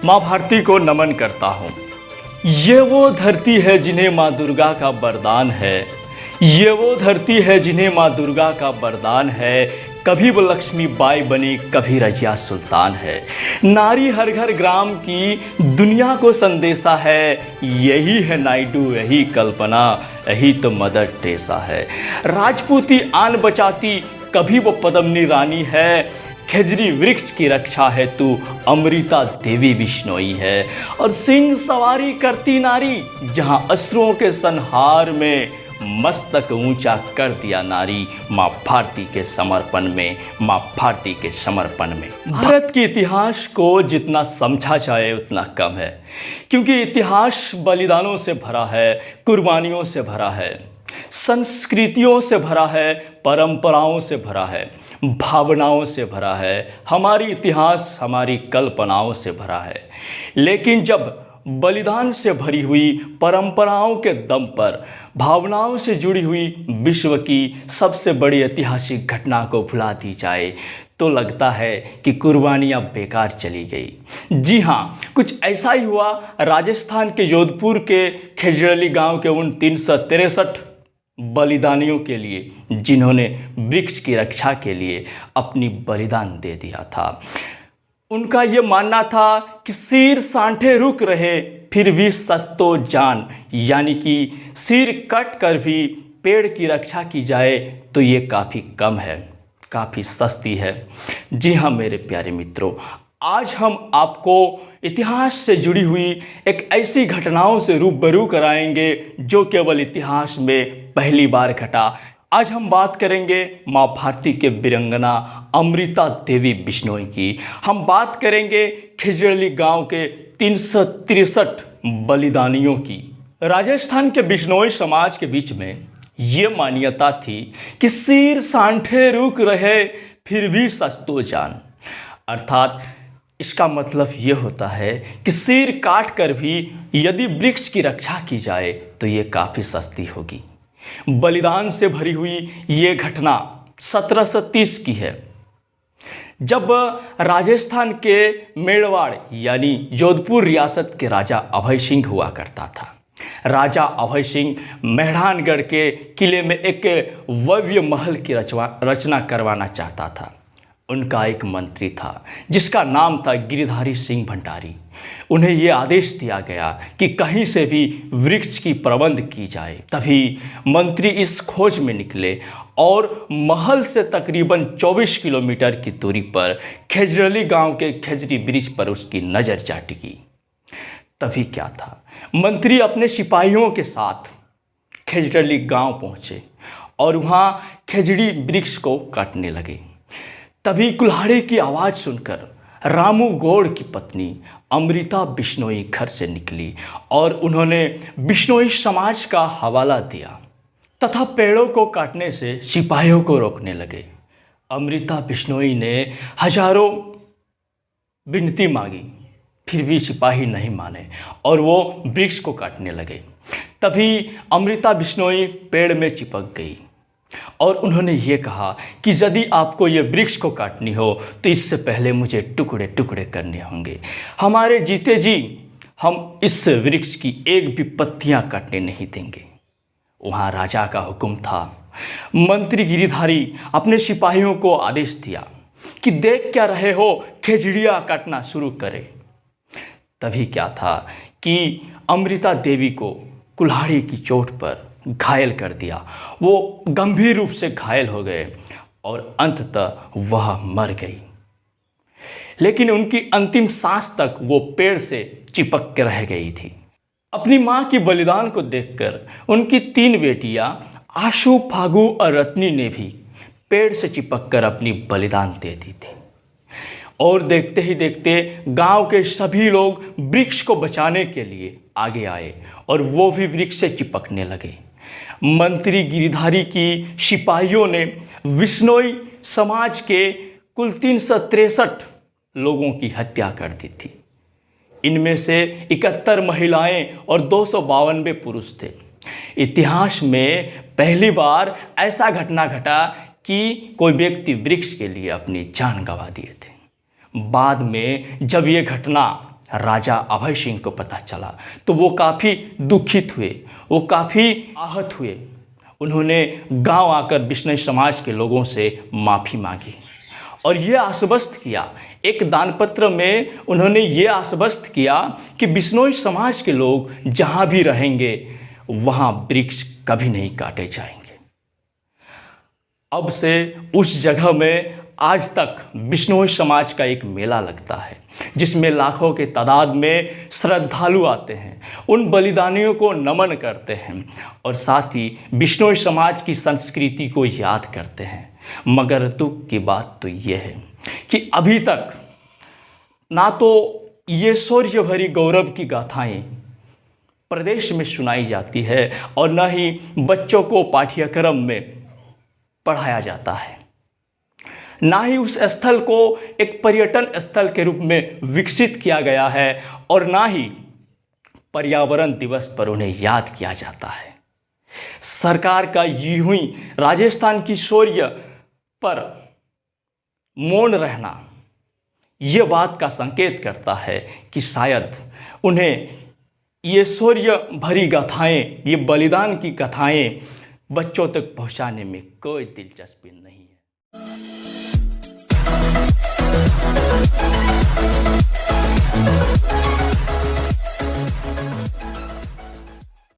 माँ भारती को नमन करता हूँ। ये वो धरती है जिन्हें माँ दुर्गा का वरदान है। ये वो धरती है जिन्हें माँ दुर्गा का वरदान है। कभी वो लक्ष्मी बाई बनी, कभी रजिया सुल्तान है। नारी हर घर ग्राम की दुनिया को संदेशा है। यही है नायडू, यही कल्पना, यही तो मदर टेरेसा है। राजपूती आन बचाती, कभी वो पद्मिनी रानी है। खेजड़ी वृक्ष की रक्षा है तू, अमृता देवी बिश्नोई है। और सिंह सवारी करती नारी, जहां अश्रुओं के संहार में मस्तक ऊंचा कर दिया नारी। माँ भारती के समर्पण में, माँ भारती के समर्पण में। भारत के इतिहास को जितना समझा जाए उतना कम है, क्योंकि इतिहास बलिदानों से भरा है, कुर्बानियों से भरा है, संस्कृतियों से भरा है, परंपराओं से भरा है, भावनाओं से भरा है। हमारी इतिहास हमारी कल्पनाओं से भरा है। लेकिन जब बलिदान से भरी हुई परंपराओं के दम पर भावनाओं से जुड़ी हुई विश्व की सबसे बड़ी ऐतिहासिक घटना को भुला दी जाए तो लगता है कि कुर्बानियाँ बेकार चली गई। जी हाँ, कुछ ऐसा ही हुआ राजस्थान के जोधपुर के खेजड़ी गांव के उन 363 बलिदानियों के लिए, जिन्होंने वृक्ष की रक्षा के लिए अपनी बलिदान दे दिया था। उनका ये मानना था कि सिर सांठे रुक रहे फिर भी सस्तो जान, यानी कि सिर कट कर भी पेड़ की रक्षा की जाए तो ये काफ़ी कम है, काफ़ी सस्ती है। जी हाँ मेरे प्यारे मित्रों, आज हम आपको इतिहास से जुड़ी हुई एक ऐसी घटनाओं से रूबरू कराएंगे जो केवल इतिहास में पहली बार घटा। आज हम बात करेंगे माँ भारती के वीरांगना अमृता देवी बिश्नोई की। हम बात करेंगे खेजड़ी गांव के 363 बलिदानियों की। राजस्थान के बिश्नोई समाज के बीच में ये मान्यता थी कि सिर सांठे रुक रहे फिर भी सस्तो जान, अर्थात इसका मतलब ये होता है कि सिर काट कर भी यदि वृक्ष की रक्षा की जाए तो ये काफ़ी सस्ती होगी। बलिदान से भरी हुई ये घटना 1730 की है, जब राजस्थान के मेड़वाड़ यानी जोधपुर रियासत के राजा अभय सिंह हुआ करता था। राजा अभय सिंह मेहरानगढ़ के किले में एक भव्य महल की रचना करवाना चाहता था। उनका एक मंत्री था जिसका नाम था गिरिधारी सिंह भंडारी। उन्हें यह आदेश दिया गया कि कहीं से भी वृक्ष की प्रबंध की जाए। तभी मंत्री इस खोज में निकले और महल से तकरीबन 24 किलोमीटर की दूरी पर खेजड़ी गांव के खेजड़ी ब्रिज पर उसकी नज़र जा टिकी। तभी क्या था, मंत्री अपने सिपाहियों के साथ खेजड़ी गांव पहुंचे और वहां खेजड़ी वृक्ष को काटने लगे। तभी कुल्हाड़ी की आवाज़ सुनकर रामू गौड़ की पत्नी अमृता बिश्नोई घर से निकली और उन्होंने बिश्नोई समाज का हवाला दिया तथा पेड़ों को काटने से सिपाहियों को रोकने लगे। अमृता बिश्नोई ने हजारों विनती मांगी, फिर भी सिपाही नहीं माने और वो वृक्ष को काटने लगे। तभी अमृता बिश्नोई पेड़ में चिपक गई और उन्होंने ये कहा कि यदि आपको ये वृक्ष को काटनी हो तो इससे पहले मुझे टुकड़े टुकड़े करने होंगे। हमारे जीते जी हम इस वृक्ष की एक भी पत्तियां काटने नहीं देंगे। वहाँ राजा का हुक्म था। मंत्री गिरिधारी अपने सिपाहियों को आदेश दिया कि देख क्या रहे हो, खेजड़ियाँ काटना शुरू करें। तभी क्या था कि अमृता देवी को कुल्हाड़ी की चोट पर घायल कर दिया। वो गंभीर रूप से घायल हो गए और अंततः वह मर गई। लेकिन उनकी अंतिम सांस तक वो पेड़ से चिपक के रह गई थी। अपनी मां की बलिदान को देखकर उनकी 3 बेटियां आशु, फागु और रत्नी ने भी पेड़ से चिपक कर अपनी बलिदान दे दी थी। और देखते ही देखते गांव के सभी लोग वृक्ष को बचाने के लिए आगे आए और वो भी वृक्ष से चिपकने लगे। मंत्री गिरिधारी की सिपाहियों ने बिश्नोई समाज के कुल 363 लोगों की हत्या कर दी थी। इनमें से 71 महिलाएं और 252 पुरुष थे। इतिहास में पहली बार ऐसा घटना घटा कि कोई व्यक्ति वृक्ष के लिए अपनी जान गंवा दिए थे। बाद में जब ये घटना राजा अभय सिंह को पता चला तो वो काफ़ी दुखित हुए, वो काफ़ी आहत हुए। उन्होंने गांव आकर बिश्नोई समाज के लोगों से माफ़ी मांगी और ये आश्वस्त किया, एक दानपत्र में उन्होंने ये आश्वस्त किया कि बिश्नोई समाज के लोग जहाँ भी रहेंगे वहाँ वृक्ष कभी नहीं काटे जाएंगे। अब से उस जगह में आज तक बिश्नोई समाज का एक मेला लगता है जिसमें लाखों के तादाद में श्रद्धालु आते हैं, उन बलिदानियों को नमन करते हैं और साथ ही बिश्नोई समाज की संस्कृति को याद करते हैं। मगर दुख की बात तो ये है कि अभी तक ना तो ये शौर्य भरी गौरव की गाथाएं प्रदेश में सुनाई जाती है और न ही बच्चों को पाठ्यक्रम में पढ़ाया जाता है, ना ही उस स्थल को एक पर्यटन स्थल के रूप में विकसित किया गया है और ना ही पर्यावरण दिवस पर उन्हें याद किया जाता है। सरकार का यूं ही राजस्थान की शौर्य पर मौन रहना ये बात का संकेत करता है कि शायद उन्हें ये शौर्य भरी गाथाएं, ये बलिदान की कथाएं बच्चों तक पहुंचाने में कोई दिलचस्पी नहीं है।